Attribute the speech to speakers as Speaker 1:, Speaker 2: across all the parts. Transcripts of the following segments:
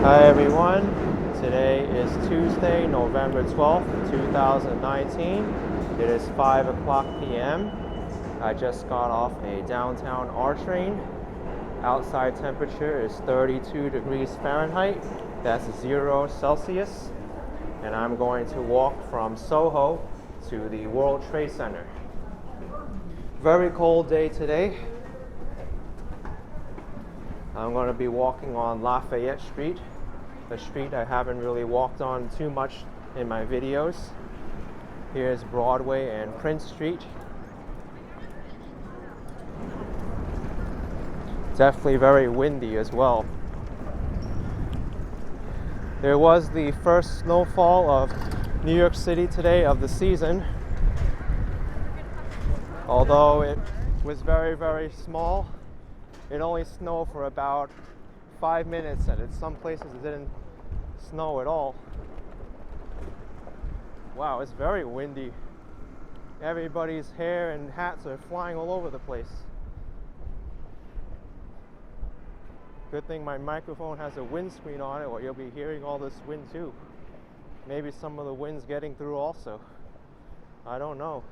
Speaker 1: Hi everyone, today is Tuesday, November 12th, 2019. It is 5 o'clock p.m. I just got off a downtown R train. Outside temperature is 32 degrees Fahrenheit, that's 0 Celsius. And I'm going to walk from SoHo to the World Trade Center. Very cold day today. I'm going to be walking on Lafayette Street, a street I haven't really walked on too much in my videos. Here's Broadway and Prince Street. Definitely very windy as well. There was the first snowfall of New York City today of the season. Although it was very, very small, it only snowed for about 5 minutes, and in some places it didn't snow at all. Wow, it's very windy. Everybody's hair and hats are flying all over the place. Good thing my microphone has a windscreen on it, or you'll be hearing all this wind too. Maybe some of the wind's getting through also. I don't know.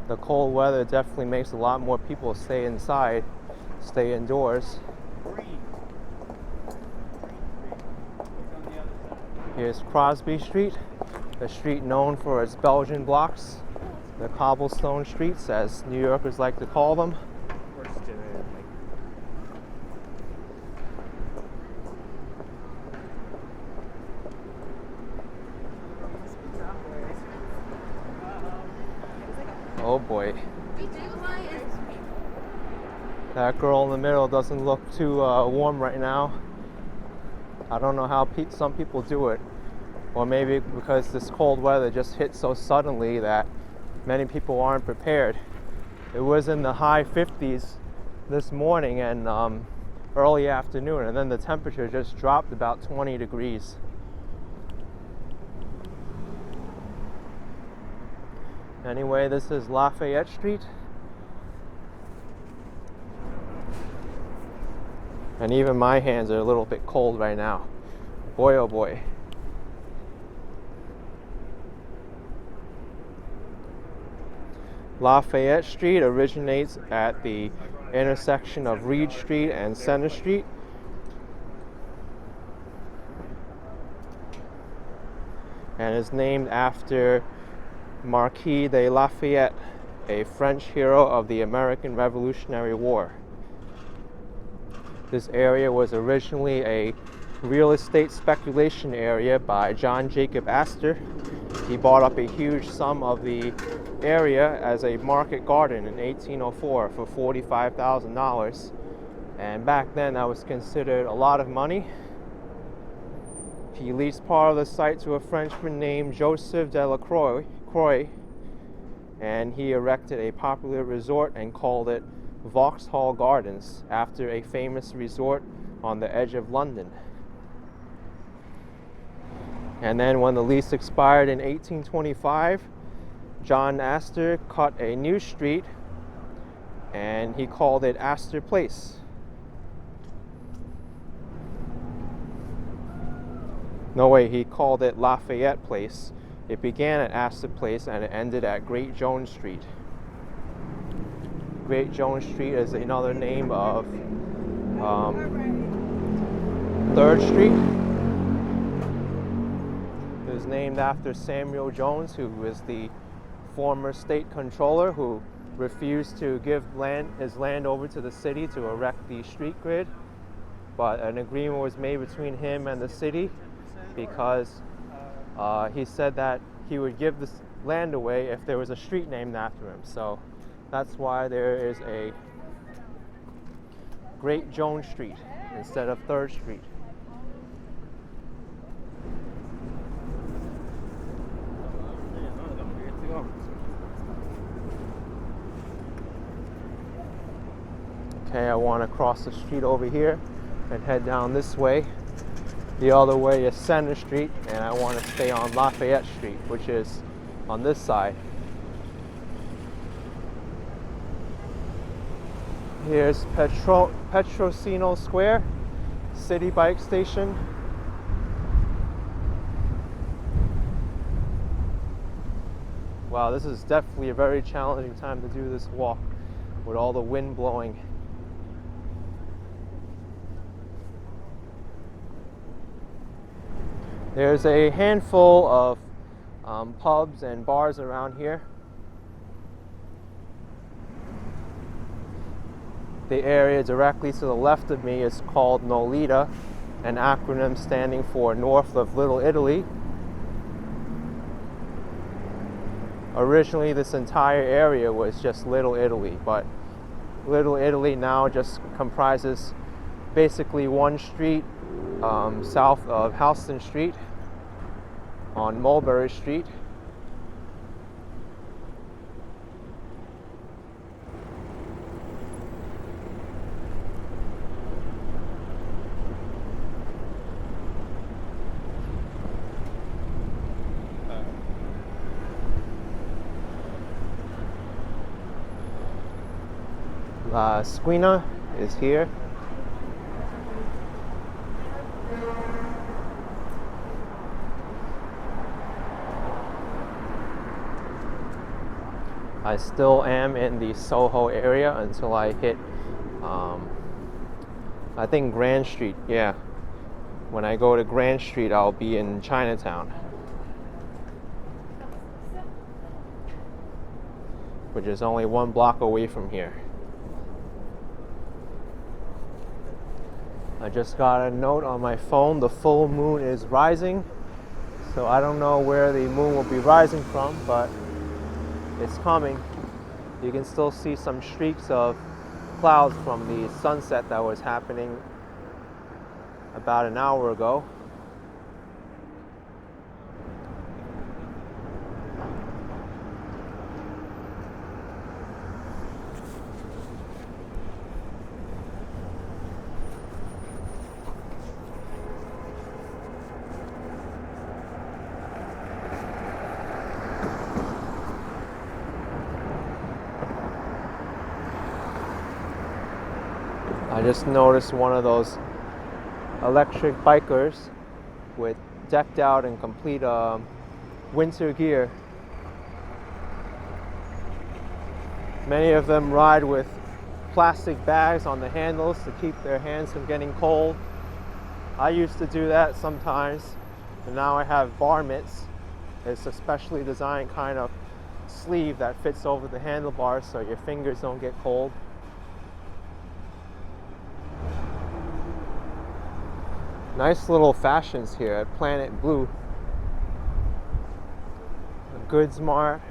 Speaker 1: The cold weather definitely makes a lot more people stay inside, stay indoors. Here's Crosby Street, a street known for its Belgian blocks, the cobblestone streets, as New Yorkers like to call them. Oh boy. That girl in the middle doesn't look too warm right now. I don't know how some people do it. Or maybe because this cold weather just hit so suddenly that many people aren't prepared. It was in the high 50s this morning and early afternoon, and then the temperature just dropped about 20 degrees. Anyway, this is Lafayette Street. And even my hands are a little bit cold right now. Boy, oh boy. Lafayette Street originates at the intersection of Reed Street and Center Street. And is named after Marquis de Lafayette, a French hero of the American Revolutionary War. This area was originally a real estate speculation area by John Jacob Astor. He bought up a huge sum of the area as a market garden in 1804 for $45,000. And back then that was considered a lot of money. He leased part of the site to a Frenchman named Joseph Delacroix, and he erected a popular resort and called it Vauxhall Gardens, after a famous resort on the edge of London. And then when the lease expired in 1825, John Astor cut a new street and he called it Astor Place. No way, he called it Lafayette Place. It began at Astor Place and it ended at Great Jones Street. Great Jones Street is another name of 3rd Street. It was named after Samuel Jones, who was the former state controller who refused to give his land over to the city to erect the street grid. But an agreement was made between him and the city because he said that he would give this land away if there was a street named after him. So that's why there is a Great Jones Street instead of 3rd Street. Okay, I want to cross the street over here and head down this way. The other way is Center Street, and I want to stay on Lafayette Street, which is on this side. Here's Petrosino Square, City Bike Station. Wow, this is definitely a very challenging time to do this walk with all the wind blowing. There's a handful of pubs and bars around here. The area directly to the left of me is called Nolita, an acronym standing for North of Little Italy. Originally, this entire area was just Little Italy, but Little Italy now just comprises basically one street south of Houston Street on Mulberry Street. Squina is here. I still am in the SoHo area until I hit, I think Grand Street. Yeah, when I go to Grand Street, I'll be in Chinatown, which is only 1 block away from here. I just got a note on my phone, the full moon is rising. So I don't know where the moon will be rising from, but it's coming. You can still see some streaks of clouds from the sunset that was happening about an hour ago. I just noticed one of those electric bikers with decked out and complete winter gear. Many of them ride with plastic bags on the handles to keep their hands from getting cold. I used to do that sometimes, and now I have bar mitts. It's a specially designed kind of sleeve that fits over the handlebars so your fingers don't get cold. Nice little fashions here at Planet Blue. A Goods Mart.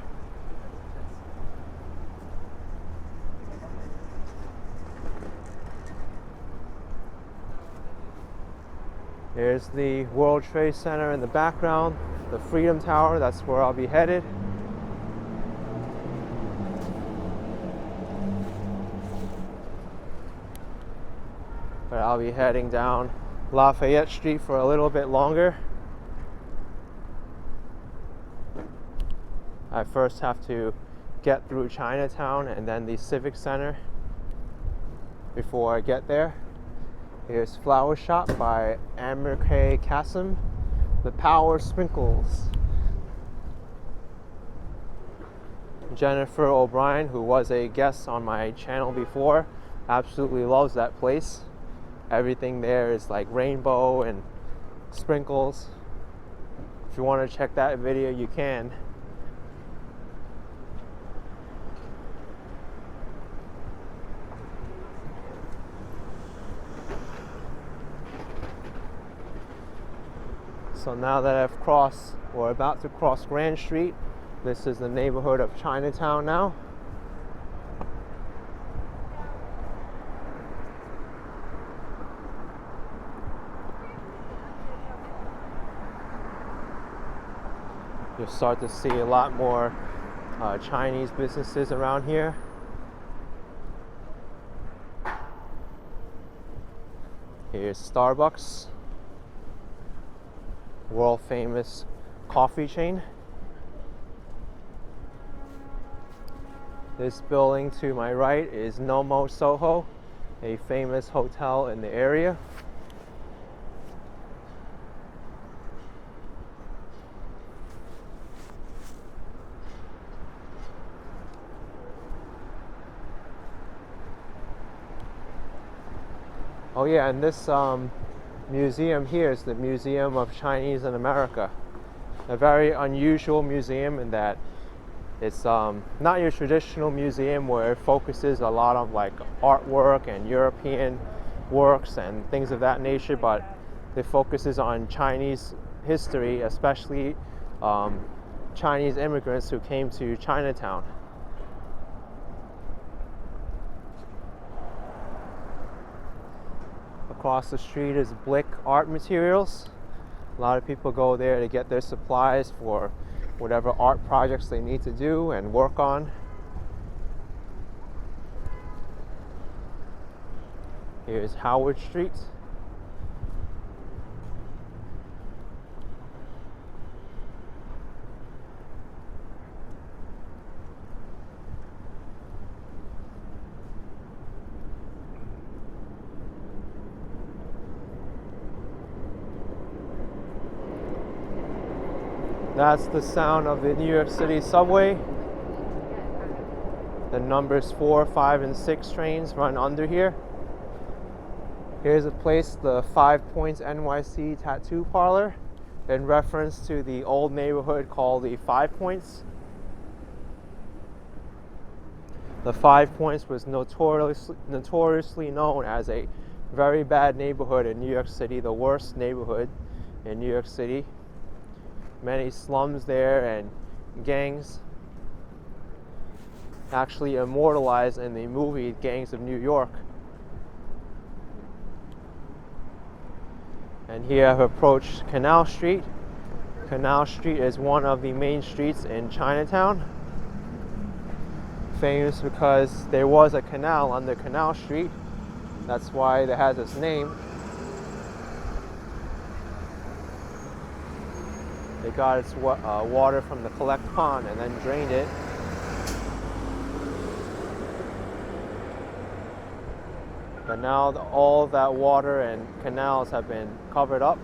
Speaker 1: There's the World Trade Center in the background, the Freedom Tower, that's where I'll be headed. But I'll be heading down Lafayette Street for a little bit longer. I first have to get through Chinatown and then the Civic Center before I get there. Here's Flower Shop by Amir K. Kasim, the Power Sprinkles. Jennifer O'Brien, who was a guest on my channel before, absolutely loves that place. Everything there is like rainbow and sprinkles. If you want to check that video, you can. So now that I've crossed, or about to cross Grand Street, this is the neighborhood of Chinatown now. You'll start to see a lot more Chinese businesses around here. Here's Starbucks. world famous coffee chain. This building to my right is SoHo, a famous hotel in the area. Oh yeah, and this museum here is the Museum of Chinese in America. A very unusual museum in that it's not your traditional museum where it focuses a lot on like artwork and European works and things of that nature, but it focuses on Chinese history, especially Chinese immigrants who came to Chinatown. Across the street is Blick Art Materials. A lot of people go there to get their supplies for whatever art projects they need to do and work on. Here's Howard Street. That's the sound of the New York City subway. The numbers 4, 5, and 6 trains run under here. Here's a place, the 5 Points NYC Tattoo Parlor, in reference to the old neighborhood called the 5 Points. The 5 Points was notoriously known as a very bad neighborhood in New York City, the worst neighborhood in New York City. Many slums there and gangs, actually immortalized in the movie Gangs of New York. And here I've approached Canal Street. Canal Street is one of the main streets in Chinatown. Famous because there was a canal under Canal Street. That's why it has its name. They got its water from the collect pond and then drained it. But now all that water and canals have been covered up.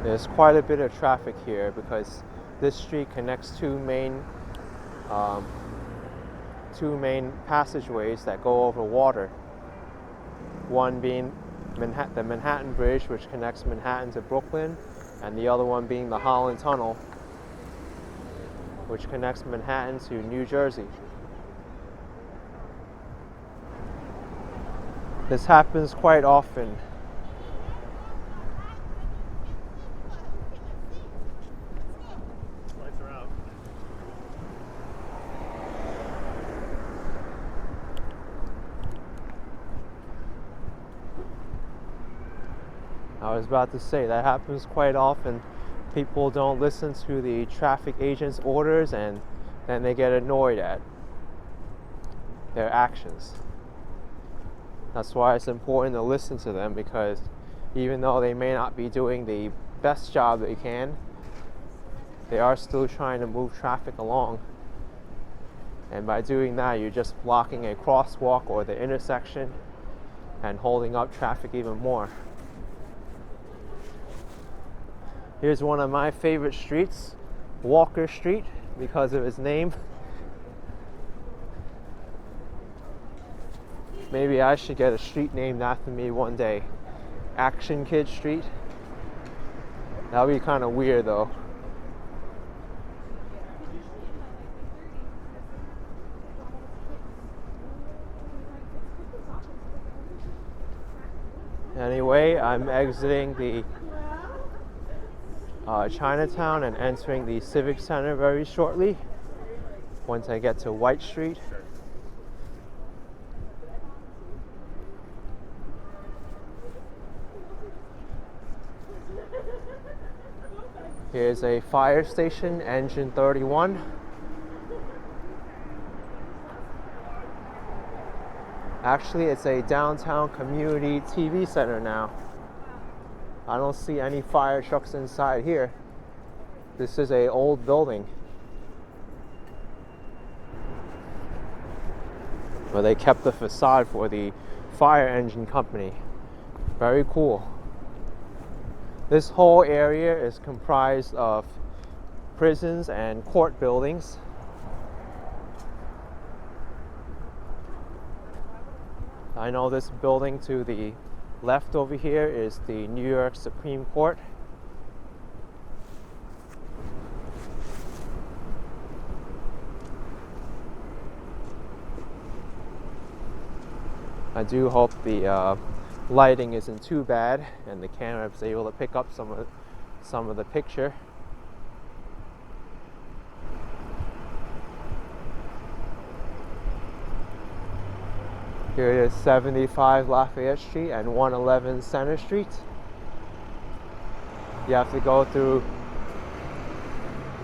Speaker 1: There's quite a bit of traffic here because this street connects two main passageways that go over water. One being the Manhattan Bridge, which connects Manhattan to Brooklyn, and the other one being the Holland Tunnel, which connects Manhattan to New Jersey. This happens quite often. I was about to say that happens quite often. People don't listen to the traffic agent's orders and then they get annoyed at their actions. That's why it's important to listen to them, because even though they may not be doing the best job they can, they are still trying to move traffic along. And by doing that, you're just blocking a crosswalk or the intersection and holding up traffic even more. Here's one of my favorite streets, Walker Street, because of its name. Maybe I should get a street named after me one day. Action Kid Street. That would be kind of weird though. Anyway, I'm exiting the Chinatown and entering the Civic Center very shortly once I get to White Street. Here's a fire station, engine 31. Actually, it's a downtown community TV center now. I don't see any fire trucks inside here. This is an old building where they kept the facade for the fire engine company. Very cool. This whole area is comprised of prisons and court buildings. I know this building to the left over here is the New York Supreme Court. I do hope the lighting isn't too bad and the camera is able to pick up some of the picture. Here it is, 75 Lafayette Street and 111 Center Street. You have to go through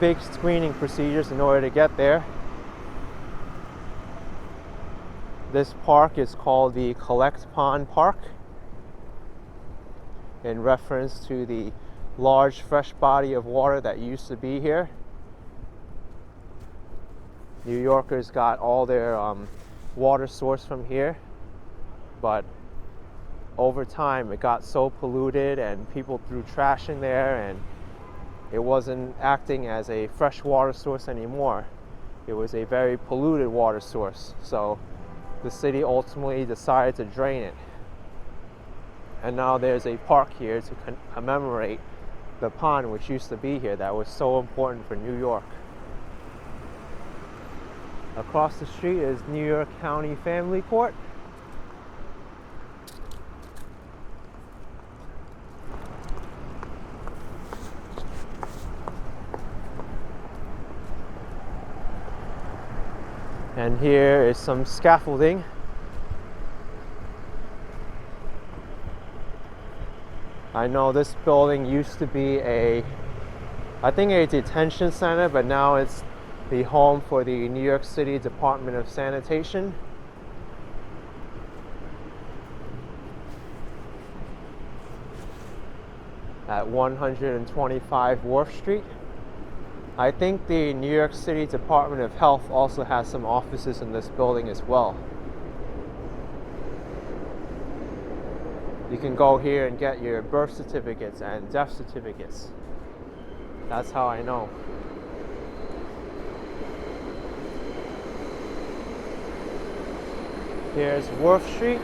Speaker 1: big screening procedures in order to get there. This park is called the Collect Pond Park, in reference to the large fresh body of water that used to be here. New Yorkers got all their water source from here, but over time it got so polluted and people threw trash in there and it wasn't acting as a fresh water source anymore. It was a very polluted water source, so the city ultimately decided to drain it. And now there's a park here to commemorate the pond which used to be here that was so important for New York. Across the street is New York County Family Court. And here is some scaffolding. I know this building used to be I think a detention center, but now it's the home for the New York City Department of Sanitation. At 125 Wharf Street. I think the New York City Department of Health also has some offices in this building as well. You can go here and get your birth certificates and death certificates. That's how I know. Here's Wharf Street.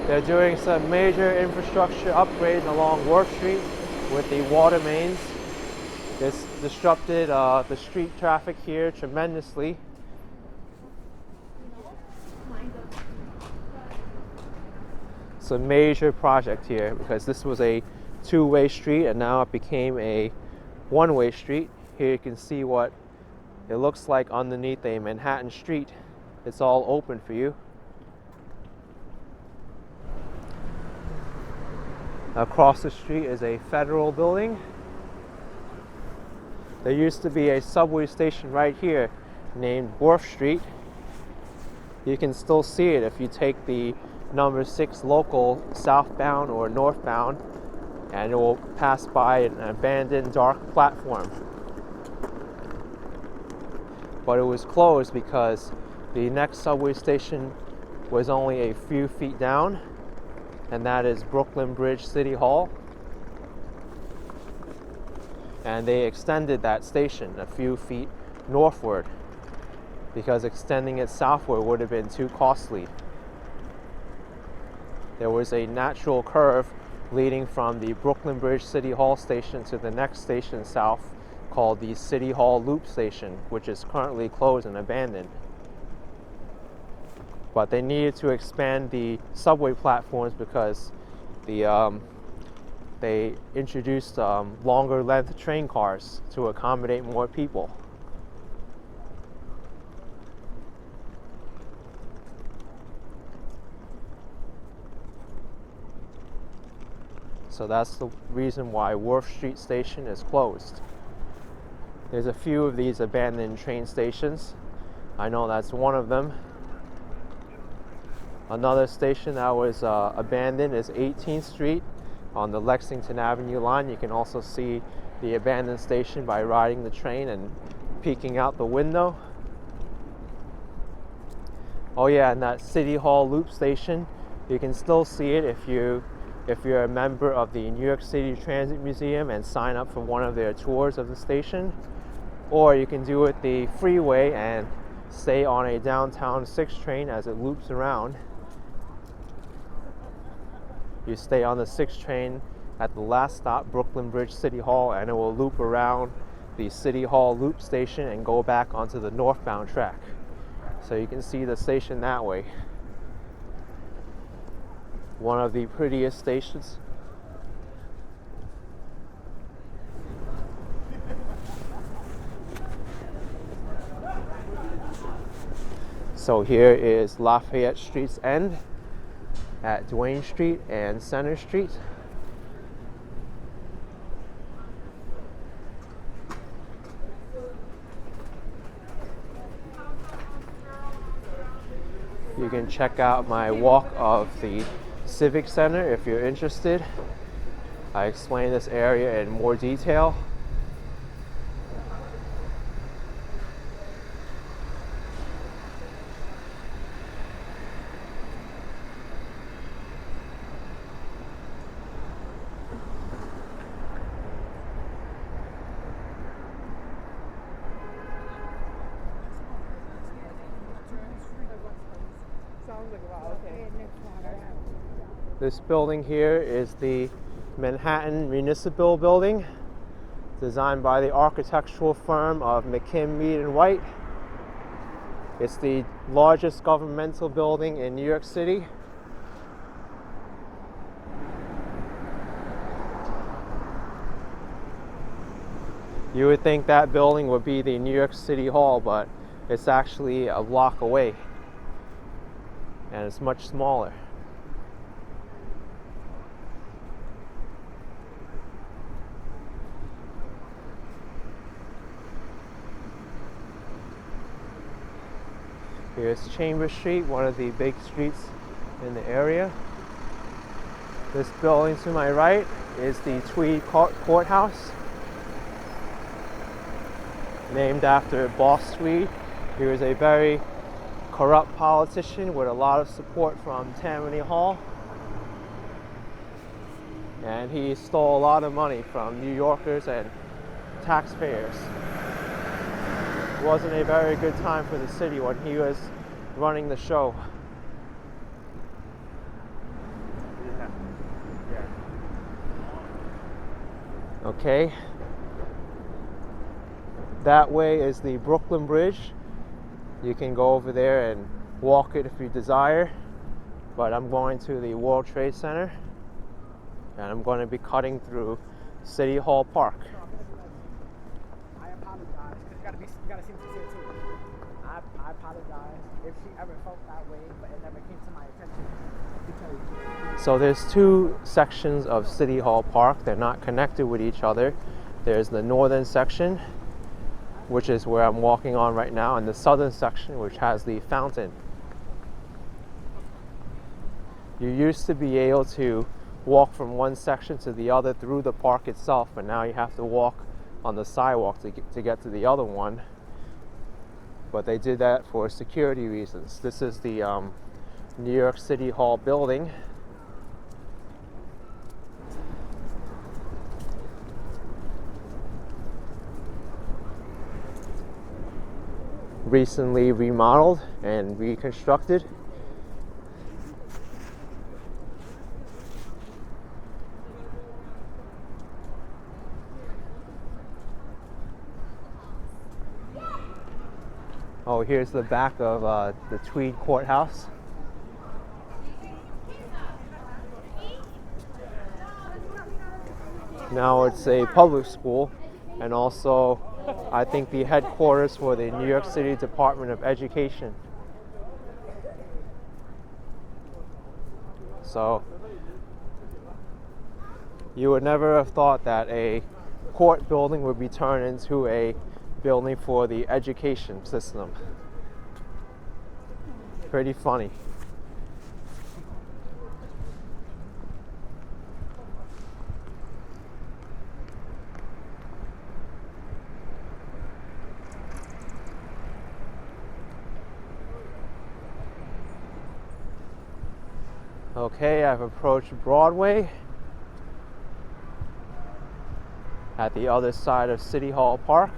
Speaker 1: They're doing some major infrastructure upgrades along Wharf Street with the water mains. This disrupted the street traffic here tremendously. It's a major project here because this was a two-way street and now it became a one-way street. Here you can see what it looks like underneath a Manhattan street. It's all open for you. Across the street is a federal building. There used to be a subway station right here named Wharf Street. You can still see it if you take the number 6 local southbound or northbound, and it will pass by an abandoned dark platform. But it was closed because the next subway station was only a few feet down, and that is Brooklyn Bridge City Hall. And they extended that station a few feet northward because extending it southward would have been too costly. There was a natural curve leading from the Brooklyn Bridge City Hall station to the next station south called the City Hall Loop Station, which is currently closed and abandoned. But they needed to expand the subway platforms because they introduced longer length train cars to accommodate more people. So that's the reason why Wharf Street Station is closed. There's a few of these abandoned train stations. I know that's one of them. Another station that was abandoned is 18th Street on the Lexington Avenue line. You can also see the abandoned station by riding the train and peeking out the window. Oh yeah, and that City Hall Loop station, you can still see it if you're a member of the New York City Transit Museum and sign up for one of their tours of the station. Or you can do it the freeway and stay on a downtown 6 train as it loops around. You stay on the 6 train at the last stop, Brooklyn Bridge City Hall, and it will loop around the City Hall Loop station and go back onto the northbound track. So you can see the station that way. One of the prettiest stations. So here is Lafayette Street's end at Duane Street and Center Street. You can check out my walk of the Civic Center if you're interested. I explain this area in more detail. This building here is the Manhattan Municipal Building, designed by the architectural firm of McKim, Mead & White. It's the largest governmental building in New York City. You would think that building would be the New York City Hall, but it's actually a block away, and it's much smaller. Here's Chambers Street, one of the big streets in the area. This building to my right is the Tweed Courthouse, named after Boss Tweed. He was a very corrupt politician with a lot of support from Tammany Hall, and he stole a lot of money from New Yorkers and taxpayers. It wasn't a very good time for the city when he was running the show. Okay. That way is the Brooklyn Bridge. You can go over there and walk it if you desire, but I'm going to the World Trade Center, and I'm going to be cutting through City Hall Park.
Speaker 2: I apologize, because you gotta see what you said too. I apologize if she ever felt that way, but it never came to my attention.
Speaker 1: So there's 2 sections of City Hall Park. They're not connected with each other. There's the northern section, which is where I'm walking on right now, and the southern section, which has the fountain. You used to be able to walk from one section to the other through the park itself, but now you have to walk on the sidewalk to get to the other one. But they did that for security reasons. This is the New York City Hall building. Recently remodeled and reconstructed. Oh, here's the back of the Tweed Courthouse. Now it's a public school, and also I think the headquarters for the New York City Department of Education. So You would never have thought that a court building would be turned into a building for the education system. Pretty funny. Okay, I've approached Broadway at the other side of City Hall Park.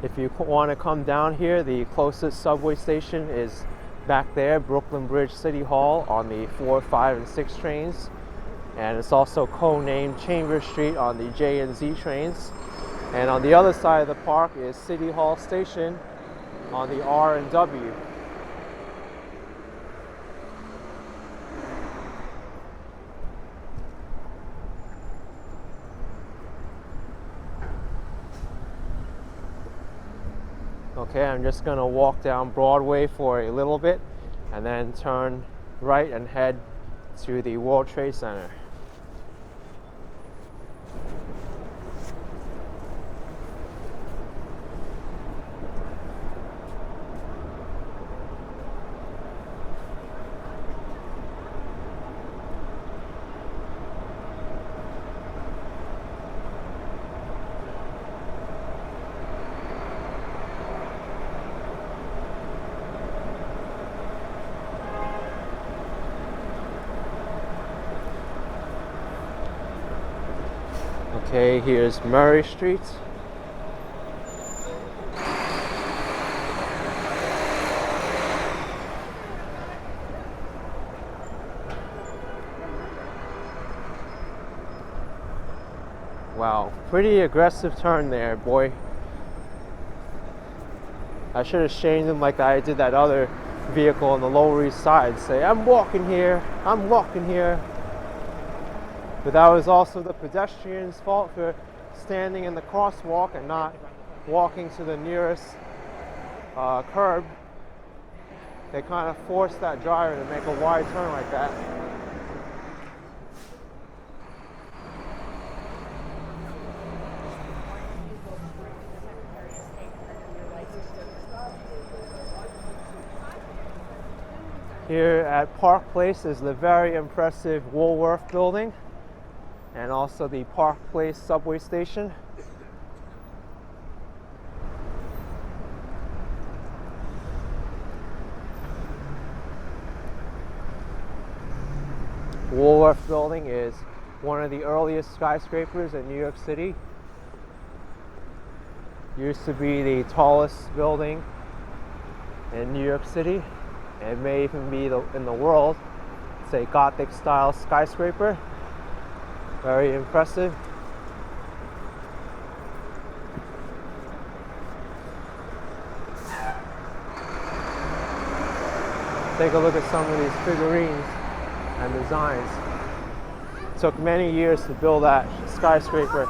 Speaker 1: If you want to come down here, the closest subway station is back there, Brooklyn Bridge City Hall on the 4, 5, and 6 trains. And it's also co-named Chambers Street on the J and Z trains. And on the other side of the park is City Hall Station on the R and W. Okay, I'm just going to walk down Broadway for a little bit and then turn right and head to the World Trade Center. Okay, here's Murray Street. Wow, pretty aggressive turn there, boy. I should have shamed him like I did that other vehicle on the Lower East Side. Say, I'm walking here, I'm walking here. But that was also the pedestrian's fault for standing in the crosswalk and not walking to the nearest curb. They kind of forced that driver to make a wide turn like that. Here at Park Place is the very impressive Woolworth building, and also the Park Place subway station. Woolworth building is one of the earliest skyscrapers in New York City. Used to be the tallest building in New York City. It may even be in the world. It's a Gothic style skyscraper. Very impressive. Take a look at some of these figurines and designs. It took many years to build that skyscraper.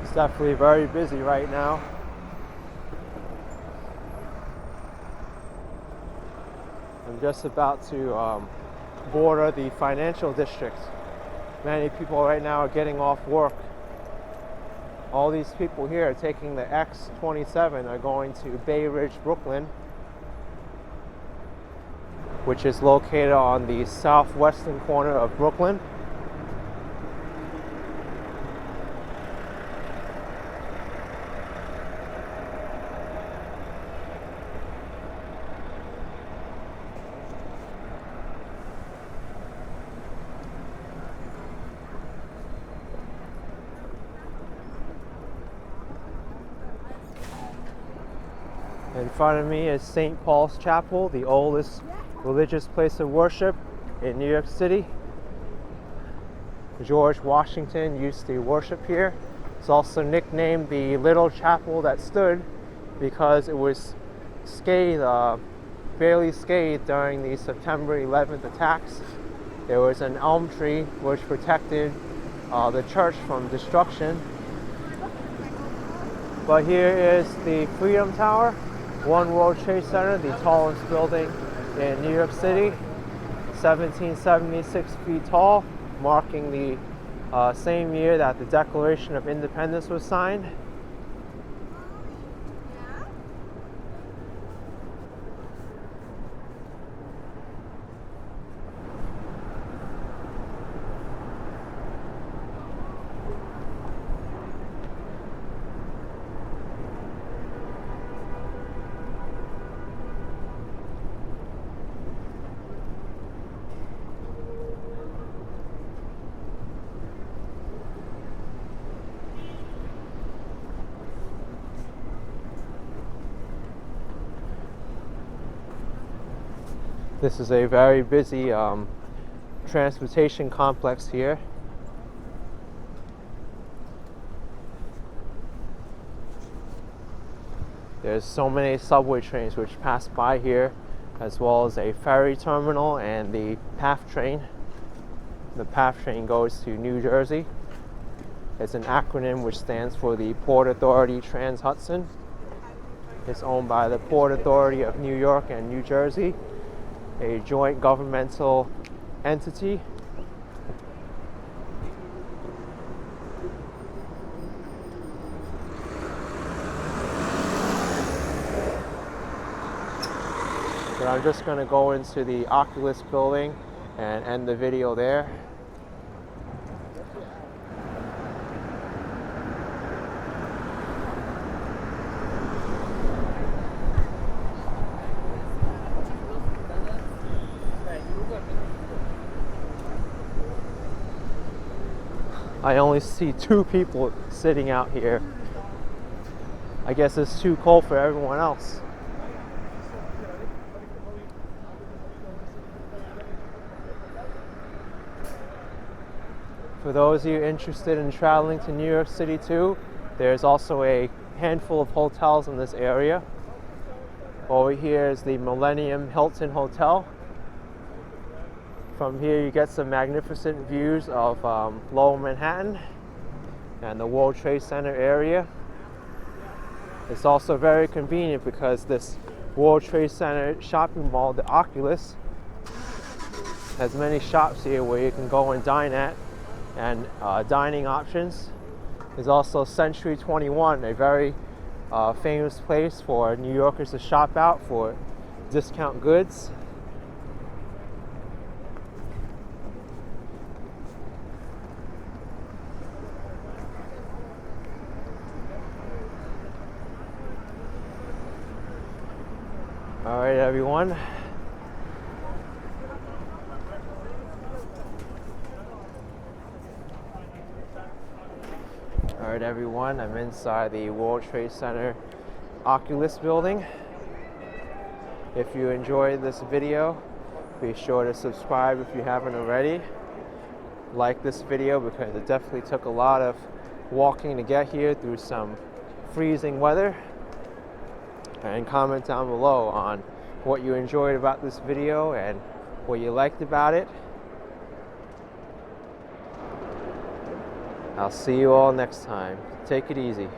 Speaker 1: It's definitely very busy right now. I'm just about to border the financial district. Many people right now are getting off work. All these people here are taking the X27 are going to Bay Ridge, Brooklyn, which is located on the southwestern corner of Brooklyn. In front of me is St. Paul's Chapel, the oldest religious place of worship in New York City. George Washington used to worship here. It's also nicknamed the Little Chapel That Stood because it was scathed, barely scathed during the September 11th attacks. There was an elm tree which protected the church from destruction. But here is the Freedom Tower, One World Trade Center, the tallest building in New York City, 1776 feet tall, marking the same year that the Declaration of Independence was signed. This is a very busy transportation complex here. There's so many subway trains which pass by here, as well as a ferry terminal and the PATH train. The PATH train goes to New Jersey. It's an acronym which stands for the Port Authority Trans-Hudson. It's owned by the Port Authority of New York and New Jersey, a joint governmental entity. But I'm just going to go into the Oculus building and end the video there. I only see 2 people sitting out here. I guess it's too cold for everyone else. For those of you interested in traveling to New York City too, there's also a handful of hotels in this area. Over here is the Millennium Hilton Hotel. From here you get some magnificent views of Lower Manhattan and the World Trade Center area. It's also very convenient because this World Trade Center shopping mall, the Oculus, has many shops here where you can go and dine at, and dining options. There's also Century 21, a very famous place for New Yorkers to shop out for discount goods. All right, everyone. All right, everyone. I'm inside the World Trade Center Oculus building. If you enjoyed this video, be sure to subscribe if you haven't already. Like this video because it definitely took a lot of walking to get here through some freezing weather. And comment down below on what you enjoyed about this video and what you liked about it. I'll see you all next time. Take it easy.